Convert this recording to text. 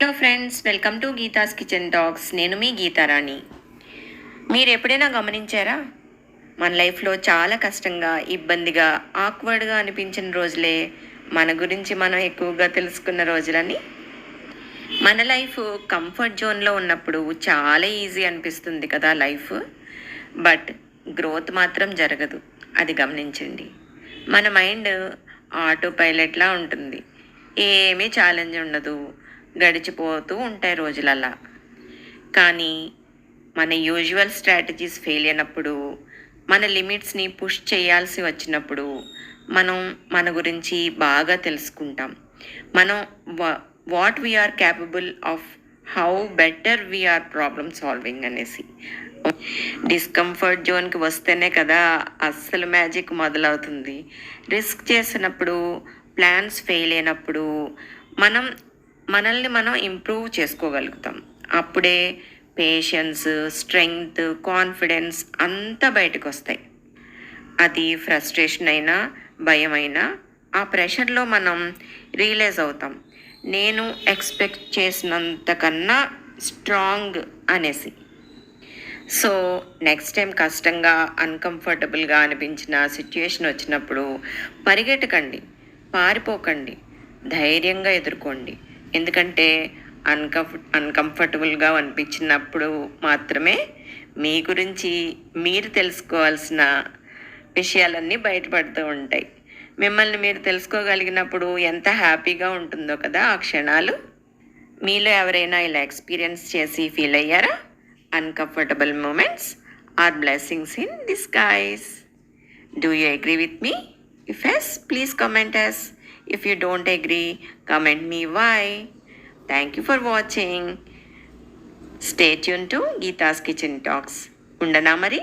Hello friends, welcome to Geetha's kitchen talks. నేను మీ గీతారాణి. మీరు ఎప్పుడైనా గమనించారా, మన లైఫ్లో చాలా కష్టంగా, ఇబ్బందిగా, ఆక్వర్డ్గా అనిపించిన రోజులే మన గురించి మనం ఎక్కువగా తెలుసుకున్న రోజులని. మన లైఫ్ కంఫర్ట్ జోన్లో ఉన్నప్పుడు చాలా ఈజీ అనిపిస్తుంది కదా లైఫ్. బట్ గ్రోత్ మాత్రం జరగదు, అది గమనించండి. మన మైండ్ ఆటో పైలట్లా ఉంటుంది. ఏమీ ఛాలెంజ్ ఉండదు, గడిచిపోతూ ఉంటాయి రోజులలా. కానీ మన యూజువల్ స్ట్రాటజీస్ ఫెయిల్ అయినప్పుడు, మన లిమిట్స్ని పుష్ చేయాల్సి వచ్చినప్పుడు, మనం మన గురించి బాగా తెలుసుకుంటాం. మనం what we are capable of, how better we are problem solving అనేసి. డిస్కంఫర్ట్ జోన్కి వస్తేనే కదా అస్సలు మ్యాజిక్ మొదలవుతుంది. రిస్క్ చేసినప్పుడు, ప్లాన్స్ ఫెయిల్ అయినప్పుడు మనల్ని మనం ఇంప్రూవ్ చేసుకోగలుగుతాం. అప్పుడే పేషెన్స్, స్ట్రెంగ్త్, కాన్ఫిడెన్స్ అంతా బయటకు వస్తాయి. అది ఫ్రస్ట్రేషన్ అయినా, భయం అయినా, ఆ ప్రెషర్లో మనం రియలైజ్ అవుతాం, నేను ఎక్స్పెక్ట్ చేసినంతకన్నా స్ట్రాంగ్ అనేసి. సో నెక్స్ట్ టైం కష్టంగా, అన్కంఫర్టబుల్గా అనిపించిన సిచ్యుయేషన్ వచ్చినప్పుడు పరిగెట్టకండి, పారిపోకండి, ధైర్యంగా ఎదుర్కోండి. ఎందుకంటే అన్కంఫర్టబుల్గా అనిపించినప్పుడు మాత్రమే మీ గురించి మీరు తెలుసుకోవాల్సిన విషయాలన్నీ బయటపడుతూ ఉంటాయి. మిమ్మల్ని మీరు తెలుసుకోగలిగినప్పుడు ఎంత హ్యాపీగా ఉంటుందో కదా ఆ క్షణాలు. మీలో ఎవరైనా ఇలా ఎక్స్పీరియన్స్ చేసి ఫీల్ అయ్యారా? Uncomfortable moments are blessings in disguise. Do you agree with me? If yes, please comment us. If you don't agree, comment me why. Thank you for watching. Stay tuned to Geeta's Kitchen Talks. Undana Mari.